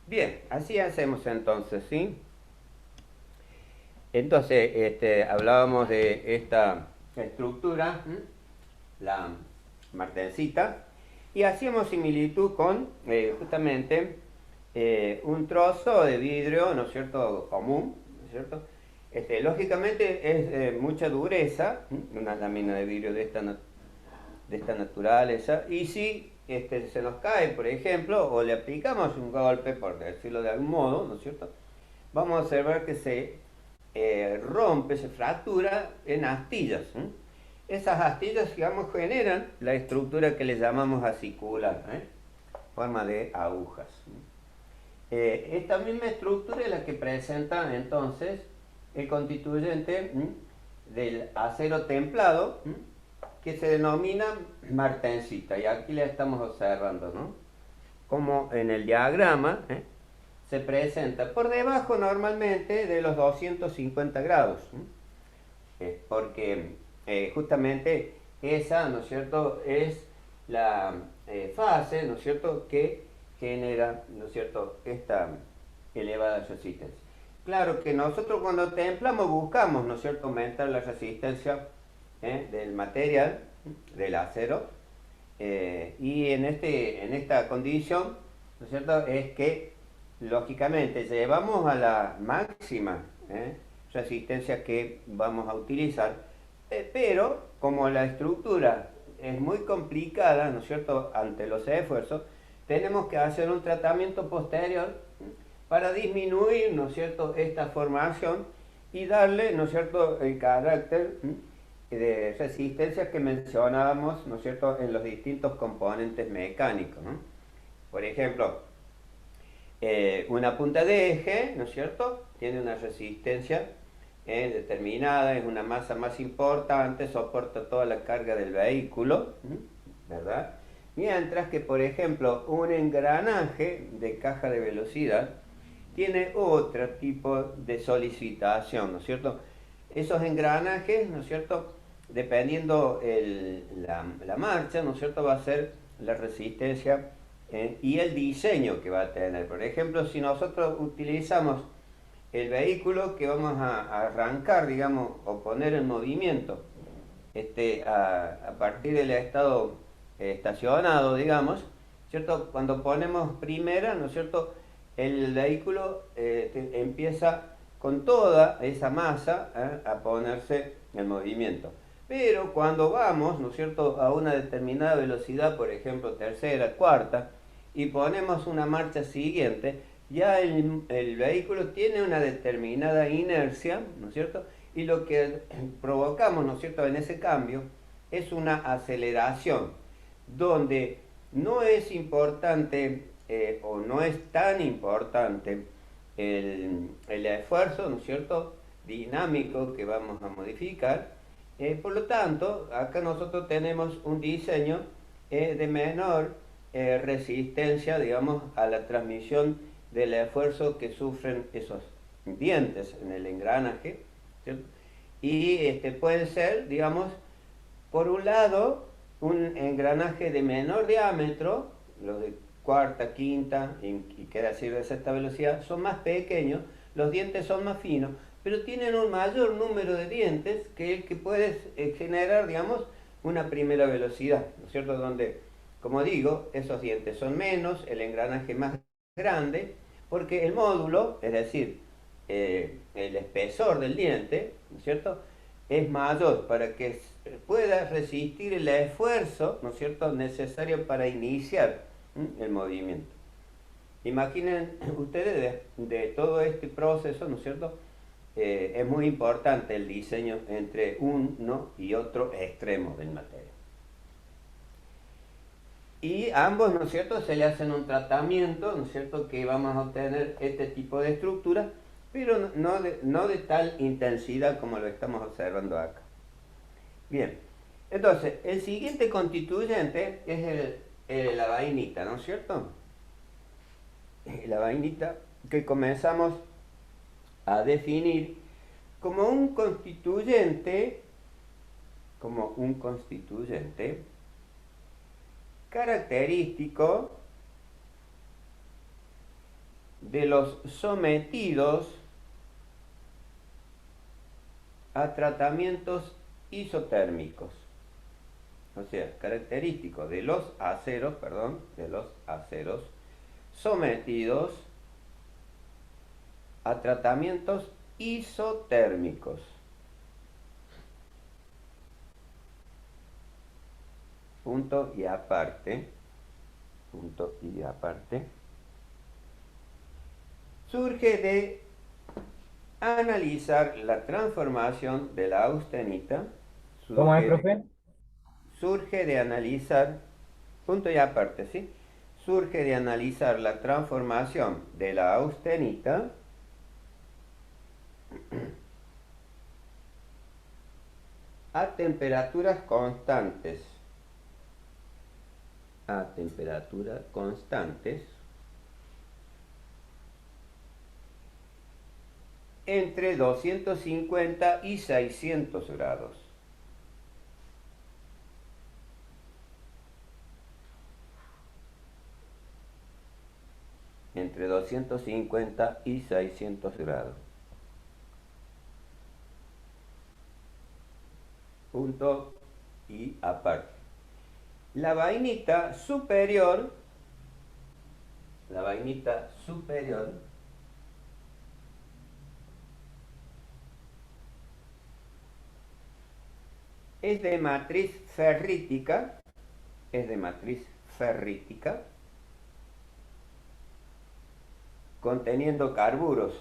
Bien, así hacemos entonces, ¿sí? Entonces, hablábamos de esta estructura, la martensita, y hacíamos similitud con justamente un trozo de vidrio, ¿no es cierto?, común, ¿no es cierto? Lógicamente es mucha dureza, una lámina de vidrio de esta naturaleza, y si se nos cae, por ejemplo, o le aplicamos un golpe, por decirlo de algún modo, ¿no es cierto?, vamos a observar que se rompe, se fractura en astillas. Esas astillas, digamos, generan la estructura que le llamamos acicular, forma de agujas. Esta misma estructura es la que presenta entonces el constituyente del acero templado, que se denomina martensita, y aquí la estamos observando, ¿no? Como en el diagrama, se presenta por debajo normalmente de los 250 grados, porque justamente esa, ¿no es cierto?, es la fase, ¿no es cierto?, que genera, ¿no es cierto?, esta elevada resistencia. Claro que nosotros cuando templamos buscamos, ¿no es cierto?, aumentar la resistencia del material, del acero, y en esta condición, ¿no es cierto?, es que lógicamente llevamos a la máxima resistencia que vamos a utilizar, pero como la estructura es muy complicada, ¿no es cierto?, ante los esfuerzos, tenemos que hacer un tratamiento posterior para disminuir, ¿no es cierto?, esta formación y darle, ¿no es cierto?, el carácter de resistencia que mencionábamos, ¿no es cierto?, en los distintos componentes mecánicos, ¿no? Por ejemplo, una punta de eje, ¿no es cierto?, tiene una resistencia determinada, es una masa más importante, soporta toda la carga del vehículo, ¿verdad? Mientras que, por ejemplo, un engranaje de caja de velocidad tiene otro tipo de solicitación, ¿no es cierto? Esos engranajes, ¿no es cierto?, dependiendo la marcha, ¿no es cierto?, va a ser la resistencia y el diseño que va a tener. Por ejemplo, si nosotros utilizamos el vehículo que vamos a arrancar, digamos, o poner en movimiento a partir del estado estacionado, digamos, ¿cierto? Cuando ponemos primera, ¿no es cierto?, el vehículo empieza con toda esa masa a ponerse en movimiento. Pero cuando vamos, ¿no es cierto?, a una determinada velocidad, por ejemplo, tercera, cuarta, y ponemos una marcha siguiente, ya el vehículo tiene una determinada inercia, ¿no es cierto?, y lo que provocamos, ¿no es cierto?, en ese cambio es una aceleración, donde no es importante o no es tan importante el esfuerzo, ¿no es cierto?, dinámico que vamos a modificar. Por lo tanto, acá nosotros tenemos un diseño de menor resistencia, digamos, a la transmisión del esfuerzo que sufren esos dientes en el engranaje, ¿cierto? Y puede ser, digamos, por un lado, un engranaje de menor diámetro, los de cuarta, quinta, y queda así de esta velocidad, son más pequeños, los dientes son más finos, pero tienen un mayor número de dientes que el que puede generar, digamos, una primera velocidad, ¿no es cierto?, donde, como digo, esos dientes son menos, el engranaje más grande, porque el módulo, es decir, el espesor del diente, ¿no es cierto?, es mayor para que pueda resistir el esfuerzo, ¿no es cierto?, necesario para iniciar el movimiento. Imaginen ustedes de todo este proceso, ¿no es cierto?, es muy importante el diseño entre uno y otro extremo del material. Y ambos, ¿no es cierto?, se le hacen un tratamiento, ¿no es cierto?, que vamos a obtener este tipo de estructura, pero no de tal intensidad como lo estamos observando acá. Bien, entonces, el siguiente constituyente es la vainita, ¿no es cierto? La vainita que comenzamos a definir como un constituyente característico de los sometidos a tratamientos isotérmicos. O sea, característico de los aceros, sometidos a tratamientos isotérmicos. Punto y aparte. Surge de analizar la transformación de la austenita. ¿Cómo es, profe? Surge de analizar, punto y aparte, ¿sí? Surge de analizar la transformación de la austenita a temperaturas constantes. Entre 250 y 600 grados. Entre 250 y 600 grados. Punto y aparte. La vainita superior es de matriz ferrítica, conteniendo carburos.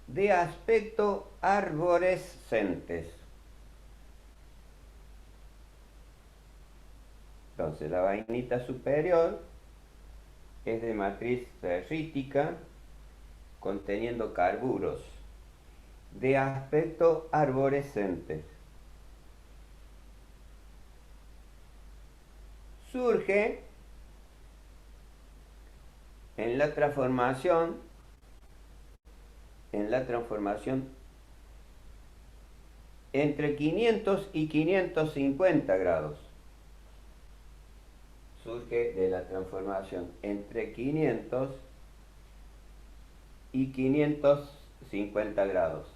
De aspecto arborescentes. Entonces la vainita superior es de matriz ferrítica conteniendo carburos de aspecto arborescentes. Surge en la transformación entre 500 y 550 grados. Surge de la transformación entre 500 y 550 grados.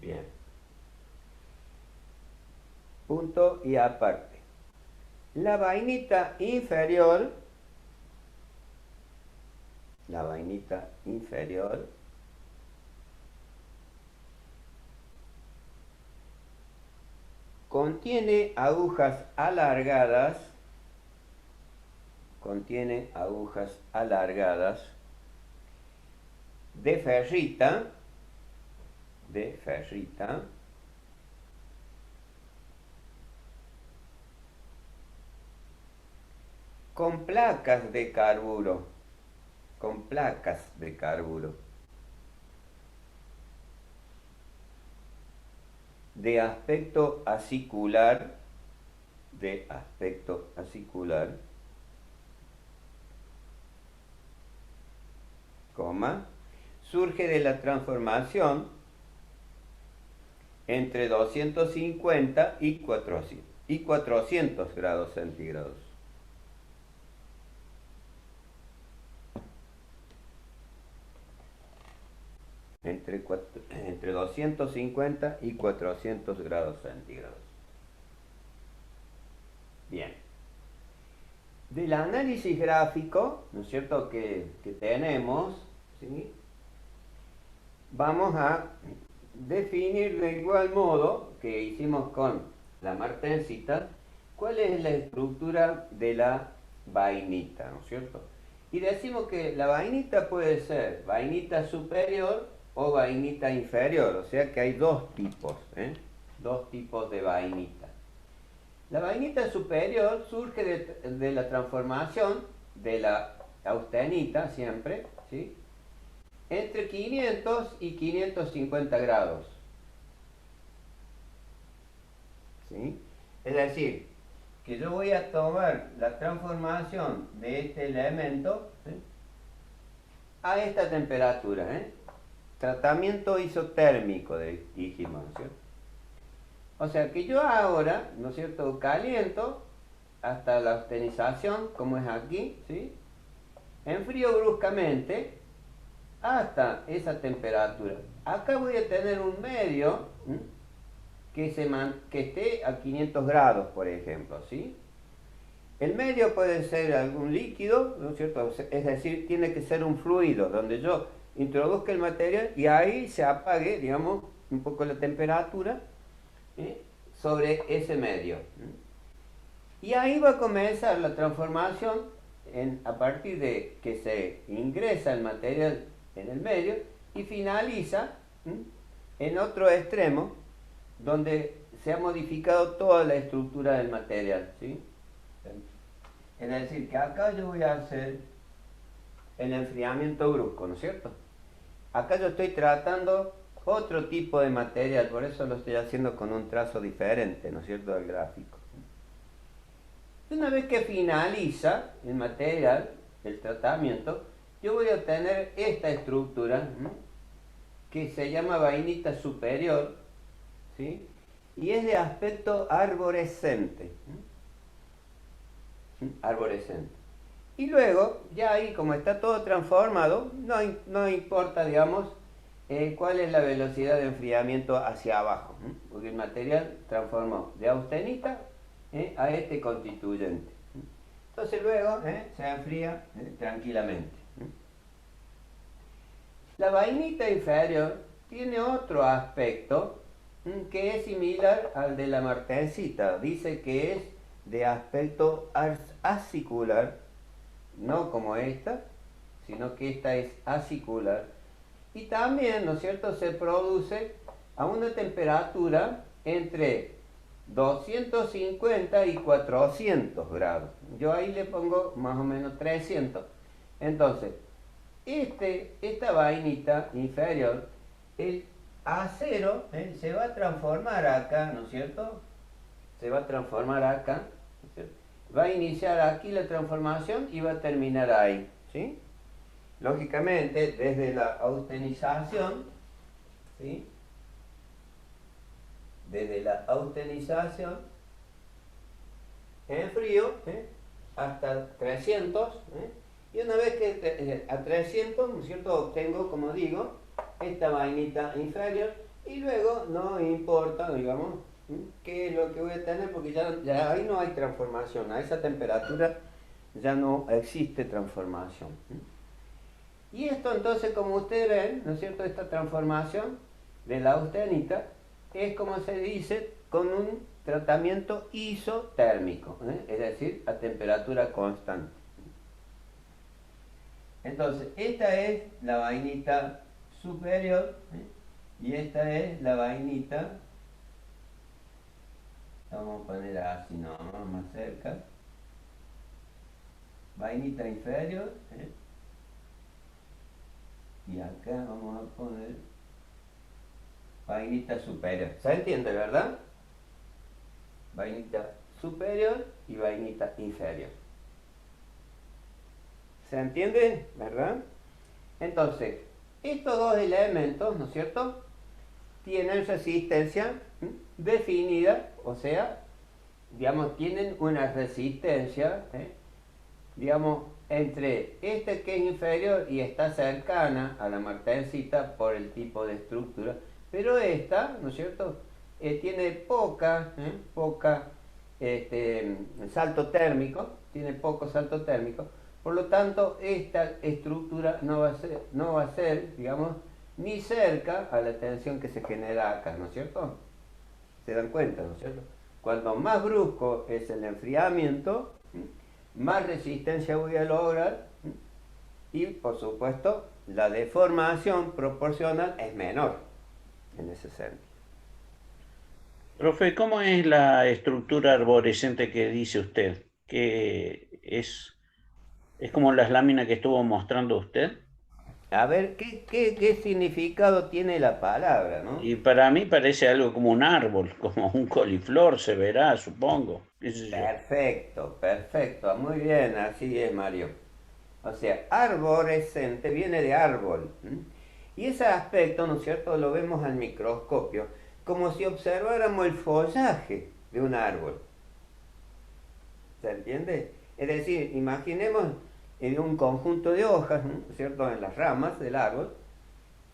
Bien. Punto y aparte. La vainita inferior contiene agujas alargadas de ferrita con placas de carburo, de aspecto acicular, surge de la transformación entre 250 y 400 grados centígrados. Entre 250 y 400 grados centígrados. Bien. Del análisis gráfico, ¿no es cierto?, que tenemos, ¿sí?, vamos a definir de igual modo que hicimos con la martensita, cuál es la estructura de la vainita, ¿no es cierto? Y decimos que la vainita puede ser vainita superior o vainita inferior, o sea que hay dos tipos de vainita. La vainita superior surge de la transformación de la austenita, siempre, ¿sí?, entre 500 y 550 grados. ¿Sí? Es decir, que yo voy a tomar la transformación de este elemento, ¿sí?, a esta temperatura, ¿eh? Tratamiento isotérmico, dijimos, ¿no es cierto? O sea que yo ahora, ¿no es cierto?, caliento hasta la austenización, como es aquí, ¿sí?, enfrío bruscamente hasta esa temperatura. Acá voy a tener un medio, ¿sí?, que esté a 500 grados, por ejemplo, ¿sí? El medio puede ser algún líquido, ¿no es cierto? Es decir, tiene que ser un fluido donde yo introduzca el material y ahí se apague, digamos, un poco la temperatura, ¿eh?, sobre ese medio. Y ahí va a comenzar la transformación a partir de que se ingresa el material en el medio y finaliza, ¿sí?, en otro extremo donde se ha modificado toda la estructura del material, ¿sí? Es decir, que acá yo voy a hacer el enfriamiento brusco, ¿no es cierto? Acá yo estoy tratando otro tipo de material, por eso lo estoy haciendo con un trazo diferente, ¿no es cierto?, del gráfico. Una vez que finaliza el material, el tratamiento, yo voy a obtener esta estructura, ¿sí?, que se llama vainita superior, ¿sí?, y es de aspecto arborescente. Arborescente. Y luego, ya ahí como está todo transformado, no importa, digamos, cuál es la velocidad de enfriamiento hacia abajo, porque el material transformó de austenita a este constituyente. Entonces luego se enfría tranquilamente. La vainita inferior tiene otro aspecto que es similar al de la martensita. Dice que es de aspecto acicular, no como esta, sino que esta es acicular. Y también, ¿no es cierto?, se produce a una temperatura entre 250 y 400 grados. Yo ahí le pongo más o menos 300. Entonces, esta vainita inferior, el acero se va a transformar acá, ¿no es cierto? Se va a transformar acá, ¿no es cierto? Va a iniciar aquí la transformación y va a terminar ahí, ¿sí? Lógicamente, desde la austenización, ¿sí?, desde la austenización en frío, hasta 300, y una vez que a 300, ¿no es cierto?, obtengo, como digo, esta vainita inferior, y luego no importa, digamos, qué es lo que voy a tener, porque ya ahí no hay transformación, a esa temperatura ya no existe transformación. Y esto entonces, como ustedes ven, ¿no es cierto?, esta transformación de la austenita es, como se dice, con un tratamiento isotérmico, es decir, a temperatura constante. Entonces, esta es la vainita superior, y esta es la vainita, vamos a poner así, no, más cerca, vainita inferior, y acá vamos a poner vainita superior. ¿Se entiende, verdad? Vainita superior y vainita inferior. ¿Se entiende, verdad? Entonces, estos dos elementos, ¿no es cierto?, tienen resistencia definida, o sea, digamos, tienen una resistencia, digamos, entre este que es inferior y está cercana a la martensita por el tipo de estructura, pero esta, ¿no es cierto?, tiene poca salto térmico, tiene poco salto térmico, por lo tanto esta estructura no va a ser, digamos, ni cerca a la tensión que se genera acá, ¿no es cierto? ¿Se dan cuenta, no es cierto? Cuanto más brusco es el enfriamiento, más resistencia voy a lograr, y por supuesto la deformación proporcional es menor en ese sentido. Profe, ¿cómo es la estructura arborescente que dice usted? ¿Que es como las láminas que estuvo mostrando usted? A ver, ¿qué significado tiene la palabra, ¿no? Y para mí parece algo como un árbol, como un coliflor, se verá, supongo. ¿Qué sé yo? Perfecto, perfecto, muy bien, así es, Mario. O sea, arborescente viene de árbol. ¿M? Y ese aspecto, ¿no es cierto?, lo vemos al microscopio, como si observáramos el follaje de un árbol. ¿Se entiende? Es decir, imaginemos en un conjunto de hojas, ¿no es cierto?, en las ramas del árbol,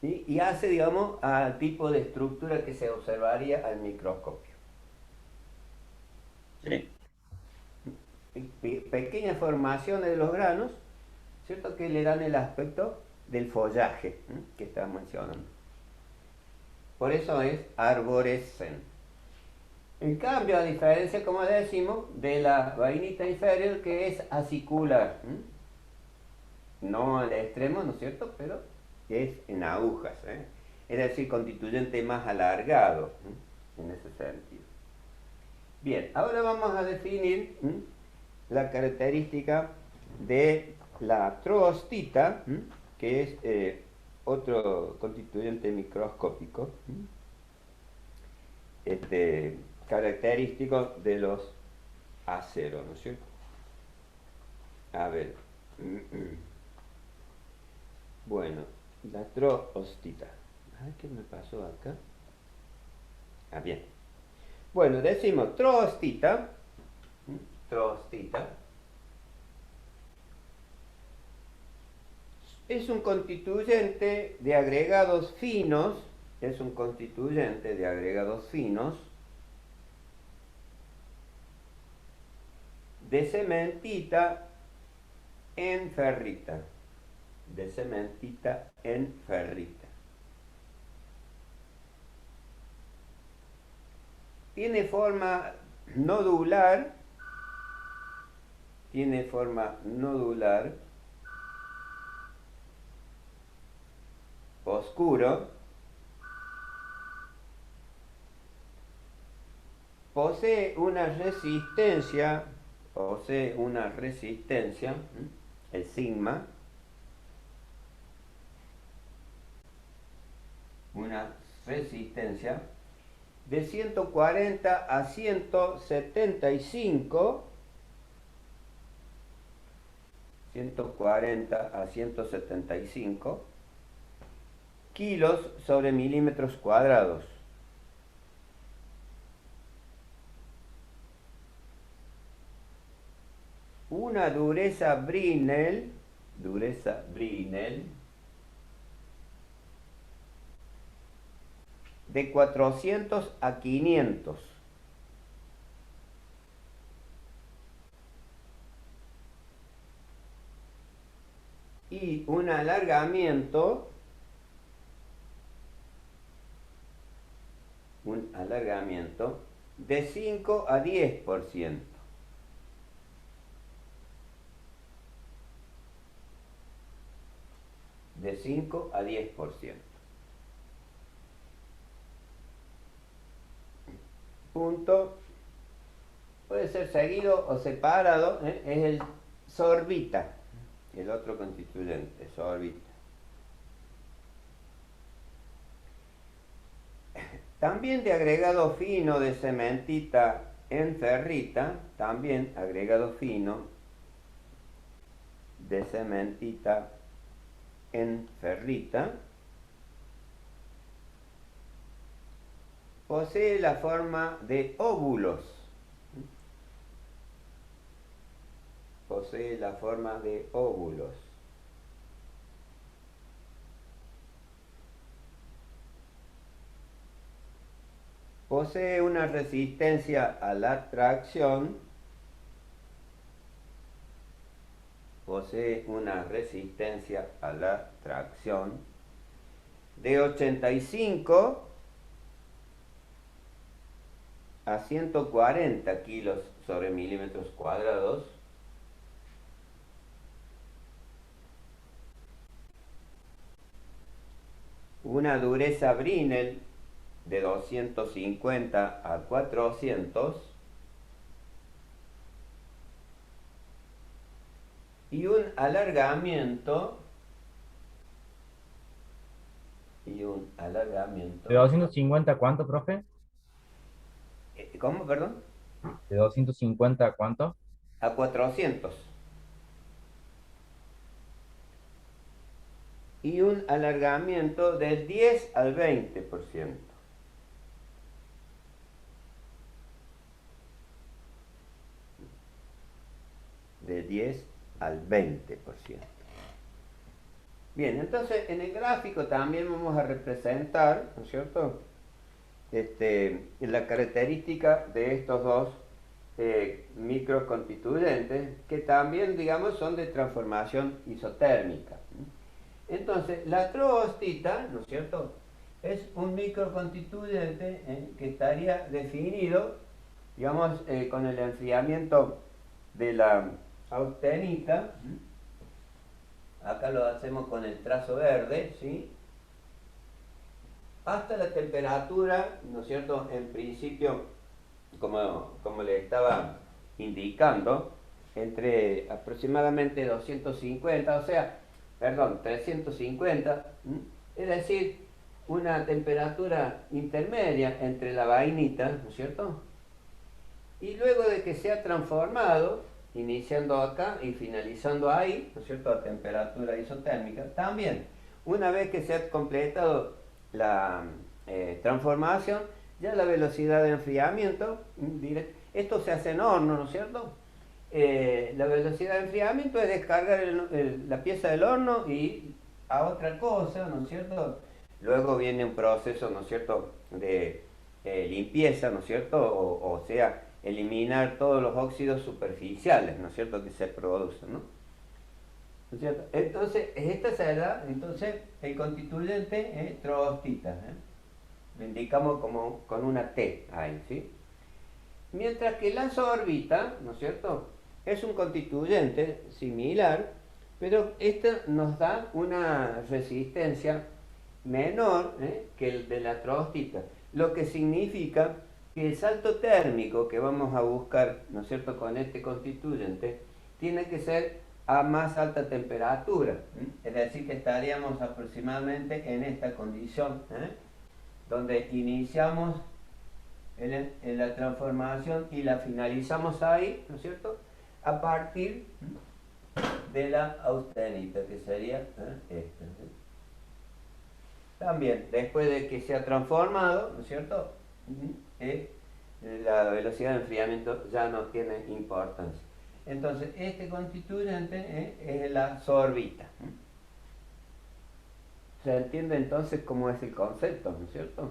y hace, digamos, al tipo de estructura que se observaría al microscopio. Sí, Pequeñas formaciones de los granos, ¿cierto?, que le dan el aspecto del follaje, que estamos mencionando. Por eso es arborescente. En cambio, a diferencia, como decimos, de la vainita inferior, que es acicular. No al extremo, ¿no es cierto?, pero es en agujas, ¿eh? Es decir, constituyente más alargado, en ese sentido. Bien, ahora vamos a definir la característica de la troostita, que es otro constituyente microscópico, característico de los aceros, ¿no es cierto? A ver, bueno, la troostita. A ver qué me pasó acá. Ah, bien. Bueno, decimos troostita, troostita, es un constituyente de agregados finos, es un constituyente de agregados finos de cementita en ferrita, de cementita en ferrita. Tiene forma nodular, tiene forma nodular, oscuro, posee una resistencia, el sigma, una resistencia de 140 a 175, 140 a 175 kilos sobre milímetros cuadrados. Una dureza Brinell de 400 a 500. Y un alargamiento de 5 a 10%. De 5 a 10%. Punto. Puede ser seguido o separado, es el sorbita, el otro constituyente, sorbita. También de agregado fino de cementita en ferrita, también agregado fino de cementita en ferrita, posee la forma de óvulos. Posee la forma de óvulos. Posee una resistencia a la tracción. Posee una resistencia a la tracción de 85 a 140 kilos sobre milímetros cuadrados. Una dureza Brinell de 250 a 400 y un alargamiento y un alargamiento. ¿De 250 cuánto, profe? ¿Cómo, perdón? ¿De 250 cuánto? A 400. Y un alargamiento del 10 al 20%. De 10 al 20%. Bien, entonces en el gráfico también vamos a representar, ¿no es cierto? La característica de estos dos microconstituyentes que también, digamos, son de transformación isotérmica. Entonces, la troostita, ¿no es cierto?, es un microconstituyente que estaría definido, digamos, con el enfriamiento de la austenita. Acá lo hacemos con el trazo verde, ¿sí? Hasta la temperatura, ¿no es cierto?, en principio, como le estaba indicando, entre aproximadamente 250, o sea, perdón, 350, es decir, una temperatura intermedia entre la vainita, ¿no es cierto? Y luego de que se ha transformado, iniciando acá y finalizando ahí, ¿no es cierto?, a temperatura isotérmica, también, una vez que se ha completado la transformación, ya la velocidad de enfriamiento, esto se hace en horno, ¿no es cierto? La velocidad de enfriamiento es descargar la pieza del horno y a otra cosa, ¿no es cierto? Luego viene un proceso, ¿no es cierto?, de limpieza, ¿no es cierto? O sea, eliminar todos los óxidos superficiales, ¿no es cierto?, que se producen, ¿no? ¿No es cierto? Entonces, esta será, entonces, el constituyente es troostita, lo indicamos como con una T ahí, ¿sí? Mientras que la sorbita, ¿no es cierto?, es un constituyente similar, pero esta nos da una resistencia menor que el de la troostita, lo que significa que el salto térmico que vamos a buscar, ¿no es cierto?, con este constituyente, tiene que ser a más alta temperatura, es decir, que estaríamos aproximadamente en esta condición, donde iniciamos en la transformación y la finalizamos ahí, ¿no es cierto?, a partir de la austenita, que sería esta. También, después de que se ha transformado, ¿no es cierto?, la velocidad de enfriamiento ya no tiene importancia. Entonces, este constituyente es la sorbita. ¿Se entiende entonces cómo es el concepto, no es cierto?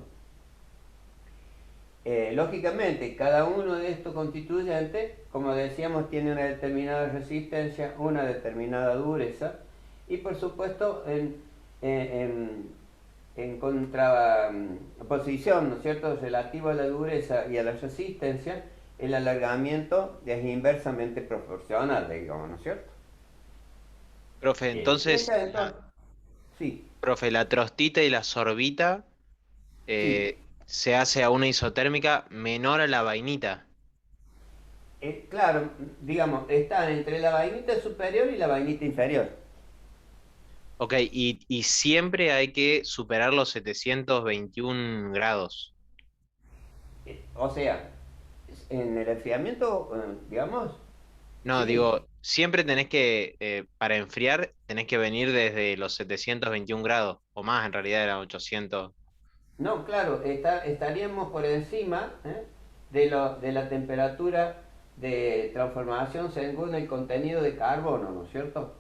Lógicamente, cada uno de estos constituyentes, como decíamos, tiene una determinada resistencia, una determinada dureza, y por supuesto, en contraposición, ¿no es cierto?, relativo a la dureza y a la resistencia, el alargamiento es inversamente proporcional, digamos, ¿no es cierto? Profe, entonces, Entonces, sí, profe, la trostita y la sorbita sí. se hace a una isotérmica menor a la vainita. Claro, digamos, están entre la vainita superior y la vainita inferior. Ok, y siempre hay que superar los 721 grados. O sea, en el enfriamiento, digamos, No, sí. digo, siempre tenés que, para enfriar, tenés que venir desde los 721 grados, o más, en realidad eran 800. No, claro, estaríamos por encima de la temperatura de transformación según el contenido de carbono, ¿no es cierto?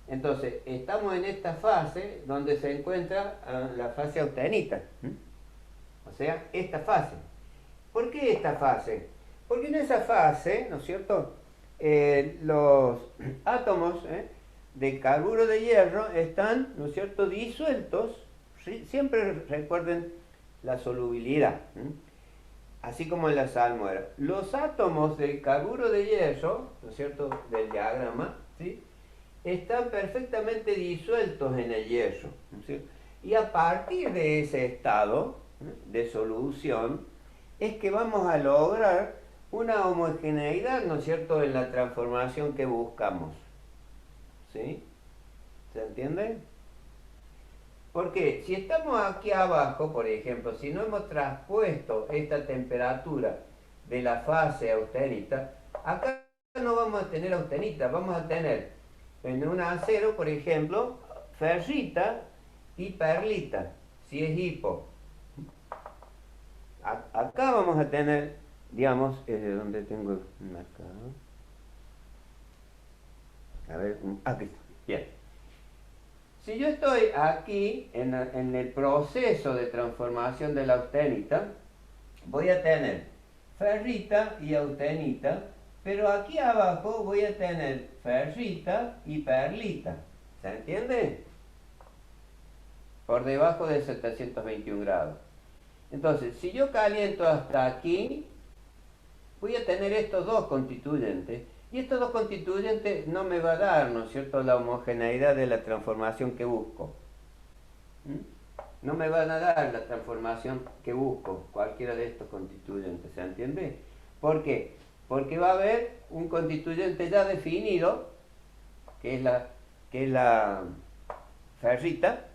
Entonces, estamos en esta fase donde se encuentra la fase austenita. O sea, esta fase. ¿Por qué esta fase? Porque en esa fase, ¿no es cierto?, los átomos de carburo de hierro están, ¿no es cierto?, disueltos. ¿Sí? Siempre recuerden la solubilidad, así como en la salmuera. Los átomos del carburo de hierro, ¿no es cierto?, del diagrama, ¿sí?, están perfectamente disueltos en el hierro, ¿no es cierto? Y a partir de ese estado de solución es que vamos a lograr una homogeneidad, ¿no es cierto?, en la transformación que buscamos. ¿Sí? ¿Se entiende? Porque si estamos aquí abajo, por ejemplo, si no hemos traspuesto esta temperatura de la fase austenita, acá no vamos a tener austenita, vamos a tener en un acero, por ejemplo, ferrita y perlita, si es hipo. Acá vamos a tener, digamos, donde tengo marcado. A ver, aquí está. Bien. Si yo estoy aquí en el proceso de transformación de la austenita, voy a tener ferrita y austenita, pero aquí abajo voy a tener ferrita y perlita. ¿Se entiende? Por debajo de 721 grados. Entonces, si yo caliento hasta aquí, voy a tener estos dos constituyentes. Y estos dos constituyentes no me va a dar, ¿no es cierto?, la homogeneidad de la transformación que busco. No me van a dar la transformación que busco, cualquiera de estos constituyentes, ¿se entiende? ¿Por qué? Porque va a haber un constituyente ya definido, que es la ferrita,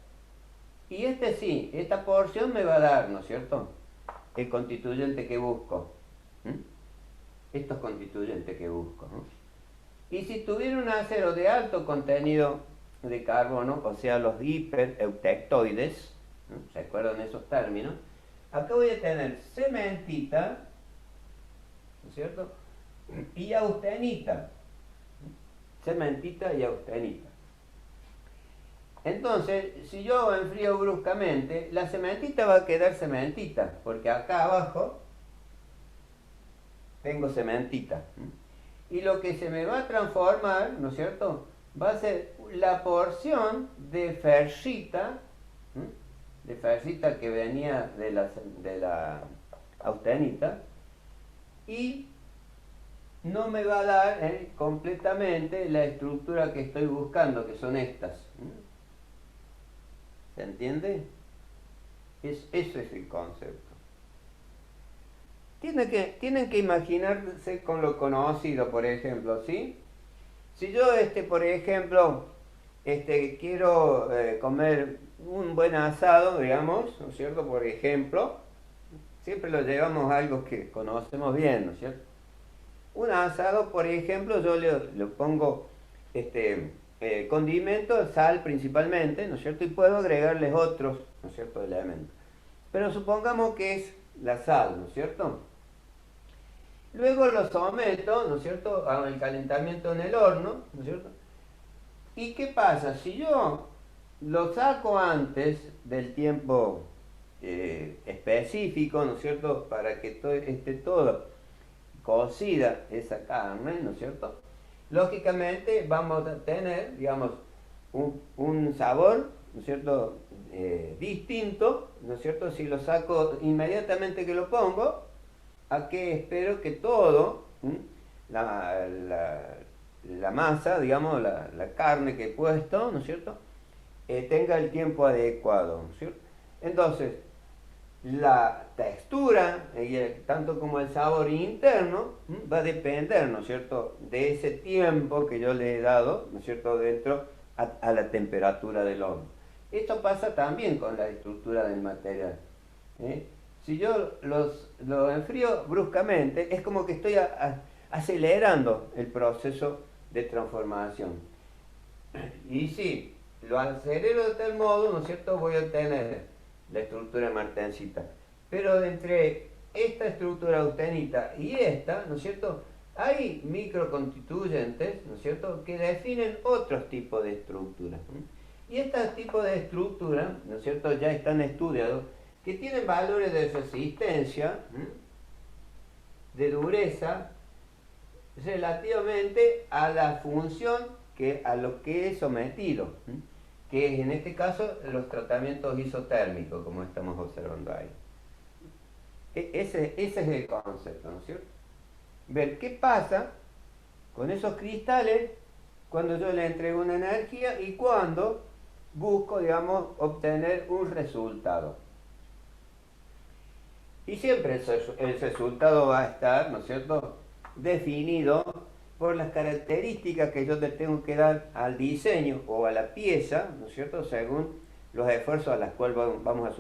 y este sí, esta porción me va a dar, ¿no es cierto?, el constituyente que busco. Estos constituyentes que busco, ¿no? Y si tuviera un acero de alto contenido de carbono, o sea, los hipereutectoides, ¿no? ¿Se acuerdan esos términos? Acá voy a tener cementita, ¿no es cierto?, y austenita. Cementita y austenita. Entonces, si yo enfrío bruscamente, la cementita va a quedar cementita, porque acá abajo tengo cementita. Y lo que se me va a transformar, ¿no es cierto?, va a ser la porción de ferrita que venía de la austenita, y no me va a dar completamente la estructura que estoy buscando, que son estas. ¿Se entiende? Ese es el concepto. Tienen que imaginarse con lo conocido, por ejemplo, ¿sí? Si yo, por ejemplo, quiero comer un buen asado, digamos, ¿no es cierto?, por ejemplo, siempre lo llevamos a algo que conocemos bien, ¿no es cierto? Un asado, por ejemplo, yo le pongo condimentos, sal principalmente, ¿no es cierto?, y puedo agregarles otros, ¿no es cierto?, elementos. Pero supongamos que es la sal, ¿no es cierto? Luego lo someto, ¿no es cierto?, al calentamiento en el horno, ¿no es cierto? ¿Y qué pasa? Si yo lo saco antes del tiempo específico, ¿no es cierto?, para que esté toda cocida esa carne, ¿no es cierto?, lógicamente vamos a tener, digamos, un sabor, ¿no es cierto?, distinto, ¿no es cierto?, si lo saco inmediatamente que lo pongo, a que espero que todo, la masa, digamos, la carne que he puesto, ¿no es cierto?, tenga el tiempo adecuado, ¿no es cierto? Entonces, la textura, tanto como el sabor interno, va a depender, ¿no es cierto?, de ese tiempo que yo le he dado, ¿no es cierto?, dentro a la temperatura del horno. Esto pasa también con la estructura del material. Si yo lo enfrío bruscamente, es como que estoy acelerando el proceso de transformación. Y si lo acelero de tal modo, ¿no es cierto?, voy a obtener la estructura martensita. Pero entre esta estructura austenita y esta, ¿no es cierto?, hay microconstituyentes, ¿no es cierto?, que definen otros tipos de estructuras. Y estos tipos de estructuras, ¿no es cierto?, ya están estudiados, que tienen valores de resistencia, de dureza, relativamente a la función a lo que es sometido, que es en este caso los tratamientos isotérmicos, como estamos observando ahí. Ese es el concepto, ¿no es cierto? Ver qué pasa con esos cristales cuando yo le entrego una energía y cuando busco, digamos, obtener un resultado. Y siempre el resultado va a estar, ¿no es cierto?, definido por las características que yo le tengo que dar al diseño o a la pieza, ¿no es cierto?, según los esfuerzos a los cuales vamos a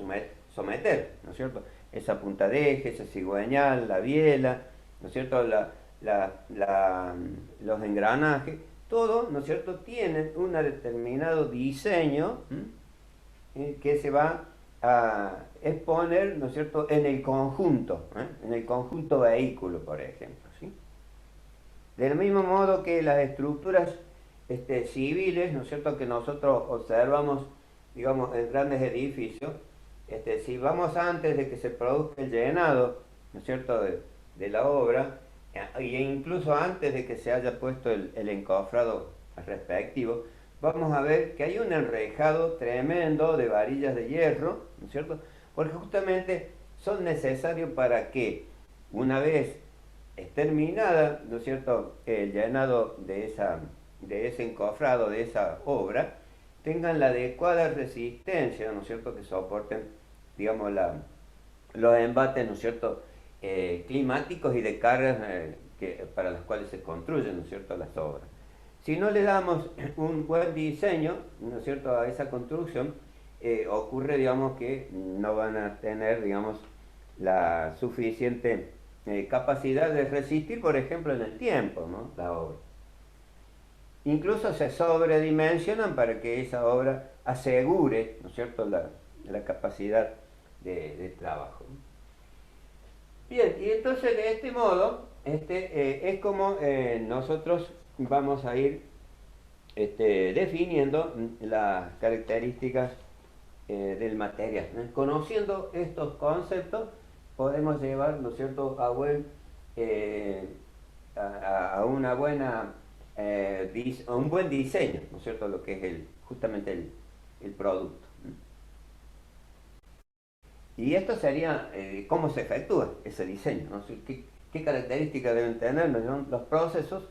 someter, ¿no es cierto? Esa punta de eje, esa cigüeñal, la biela, ¿no es cierto? Los engranajes, todo, ¿no es cierto?, tienen un determinado diseño que se va a exponer, ¿no es cierto?, en el conjunto, en el conjunto vehículo, por ejemplo, ¿sí? Del mismo modo que las estructuras civiles, ¿no es cierto?, que nosotros observamos, digamos, en grandes edificios, si vamos antes de que se produzca el llenado, ¿no es cierto?, de la obra, e incluso antes de que se haya puesto el encofrado respectivo, vamos a ver que hay un enrejado tremendo de varillas de hierro, ¿no es cierto?, porque justamente son necesarios para que, una vez terminada, ¿no es cierto?, el llenado de ese encofrado, de esa obra, tengan la adecuada resistencia, ¿no es cierto?, que soporten, digamos, los embates, ¿no es cierto?, climáticos y de cargas para las cuales se construyen, ¿no es cierto?, las obras. Si no le damos un buen diseño, ¿no es cierto?, a esa construcción, ocurre, digamos, que no van a tener, digamos, la suficiente capacidad de resistir, por ejemplo, en el tiempo, ¿no?, la obra. Incluso se sobredimensionan para que esa obra asegure, ¿no es cierto?, la capacidad de trabajo. Bien, y entonces de este modo, es como nosotros vamos a ir definiendo las características del material. Conociendo estos conceptos, podemos llevar, ¿no es cierto?, a una buena, a un buen diseño, ¿no es cierto?, lo que es justamente el producto. Y esto sería cómo se efectúa ese diseño, ¿no? ¿Qué características deben tener, ¿no?, los procesos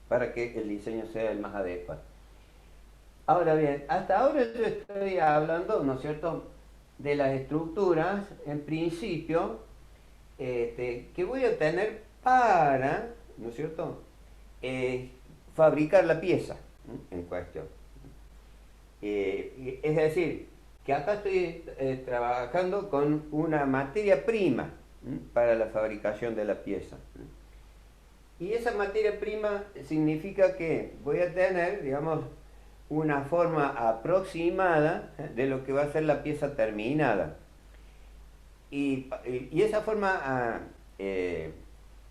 para que el diseño sea el más adecuado? Ahora bien, hasta ahora yo estoy hablando, ¿no es cierto?, de las estructuras, en principio, que voy a tener para, ¿no es cierto?, fabricar la pieza en cuestión. Es decir, que acá estoy trabajando con una materia prima para la fabricación de la pieza. Y esa materia prima significa que voy a tener, digamos, una forma aproximada de lo que va a ser la pieza terminada. Y esa forma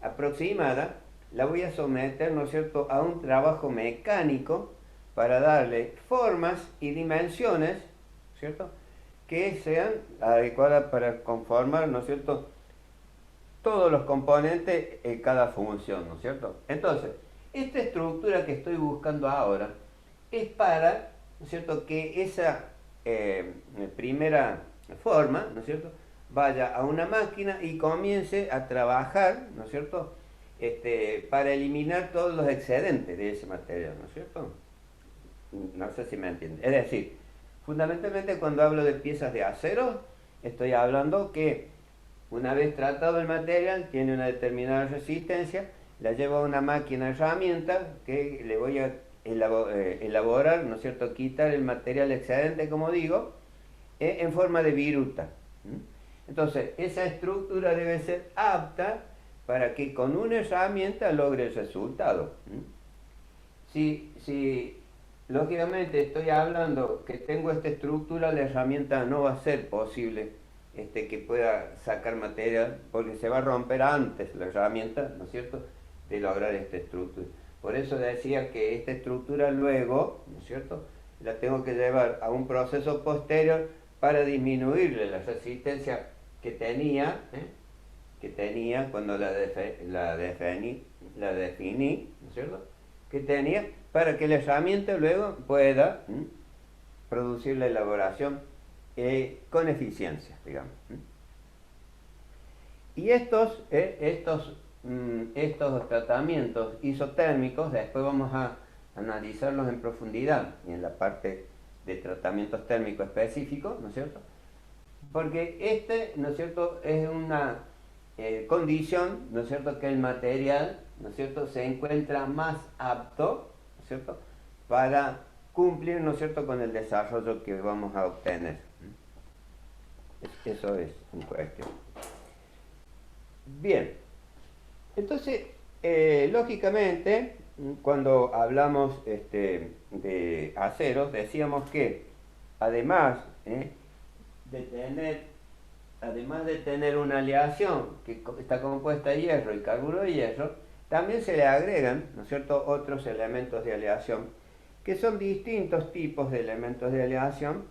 aproximada la voy a someter, ¿no es cierto?, a un trabajo mecánico para darle formas y dimensiones, ¿cierto?, que sean adecuadas para conformar, ¿no es cierto?, todos los componentes en cada función, ¿no es cierto? Entonces, esta estructura que estoy buscando ahora es para, ¿no es cierto?, que esa primera forma, ¿no es cierto?, vaya a una máquina y comience a trabajar, ¿no es cierto?, para eliminar todos los excedentes de ese material, ¿no es cierto? No sé si me entienden. Es decir, fundamentalmente cuando hablo de piezas de acero, estoy hablando que una vez tratado el material, tiene una determinada resistencia, la llevo a una máquina herramienta que le voy a elaborar, ¿no es cierto?, quitar el material excedente, como digo, en forma de viruta. Entonces, esa estructura debe ser apta para que con una herramienta logre el resultado. Si lógicamente estoy hablando que tengo esta estructura, la herramienta no va a ser posible que pueda sacar material, porque se va a romper antes la herramienta, ¿no es cierto?, de lograr esta estructura. Por eso decía que esta estructura luego, ¿no es cierto?, la tengo que llevar a un proceso posterior para disminuirle la resistencia que tenía cuando la definí, ¿no es cierto?, que tenía, para que la herramienta luego pueda producir la elaboración con eficiencia, digamos. Y estos tratamientos isotérmicos después vamos a analizarlos en profundidad y en la parte de tratamientos térmicos específicos, ¿no es cierto? Porque ¿no es cierto?, es una condición, ¿no es cierto?, que el material, ¿no es cierto?, se encuentra más apto, ¿no es cierto?, para cumplir, ¿no es cierto?, con el desarrollo que vamos a obtener. Eso es un cuestión. Bien, entonces, lógicamente, cuando hablamos de aceros, decíamos que además de tener una aleación que está compuesta de hierro y carburo de hierro, también se le agregan, ¿no es cierto?, otros elementos de aleación, que son distintos tipos de elementos de aleación,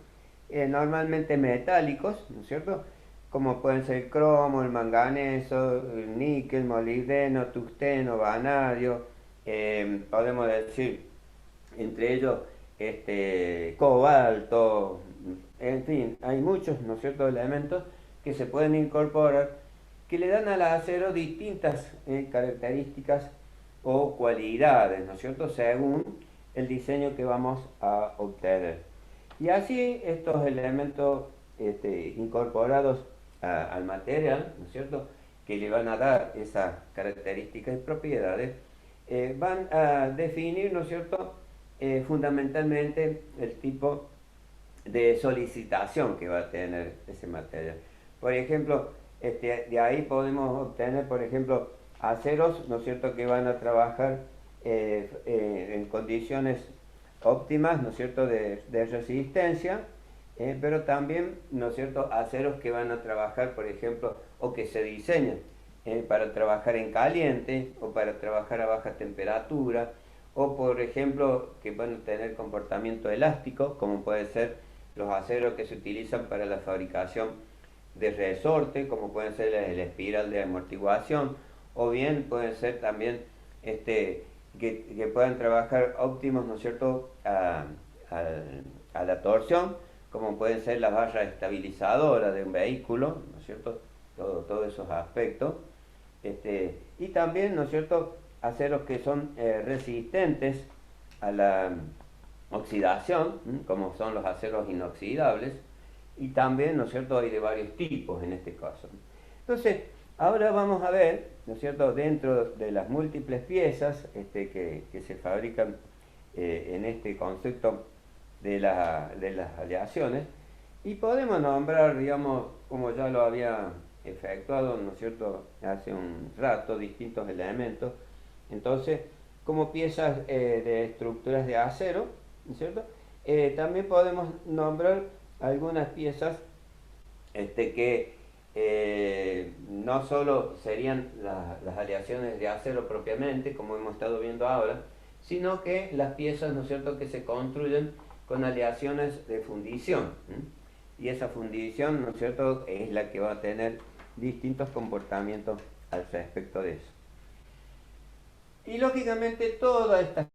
normalmente metálicos, ¿no es cierto?, como pueden ser el cromo, el manganeso, el níquel, molibdeno, tungsteno, vanadio, podemos decir, entre ellos, cobalto, en fin, hay muchos, ¿no es cierto?, elementos que se pueden incorporar, que le dan al acero distintas características o cualidades, ¿no es cierto?, según el diseño que vamos a obtener. Y así estos elementos incorporados al material, ¿no es cierto?, que le van a dar esas características y propiedades, van a definir, ¿no es cierto?, fundamentalmente el tipo de solicitación que va a tener ese material. Por ejemplo, de ahí podemos obtener, por ejemplo, aceros, ¿no es cierto?, que van a trabajar en condiciones óptimas, ¿no es cierto?, de resistencia, pero también, ¿no es cierto?, aceros que van a trabajar, por ejemplo, o que se diseñan para trabajar en caliente o para trabajar a baja temperatura, o por ejemplo, que van a tener comportamiento elástico, como puede ser los aceros que se utilizan para la fabricación de resorte, como pueden ser el espiral de amortiguación, o bien pueden ser también que puedan trabajar óptimos, ¿no es cierto?, a la torsión, como pueden ser las barras estabilizadoras de un vehículo, ¿no es cierto?, todos esos aspectos, y también, ¿no es cierto?, aceros que son resistentes a la oxidación, como son los aceros inoxidables, y también, ¿no es cierto?, hay de varios tipos en este caso. Entonces, ahora vamos a ver, ¿no es cierto?, dentro de las múltiples piezas que se fabrican en este concepto de las aleaciones, y podemos nombrar, digamos, como ya lo había efectuado, ¿no es cierto?, hace un rato, distintos elementos. Entonces, como piezas de estructuras de acero, ¿no es cierto?, también podemos nombrar algunas piezas que no solo serían las aleaciones de acero propiamente, como hemos estado viendo ahora, sino que las piezas, ¿no es cierto?, que se construyen con aleaciones de fundición. Y esa fundición, ¿no es cierto?, es la que va a tener distintos comportamientos al respecto de eso. Y lógicamente todas estas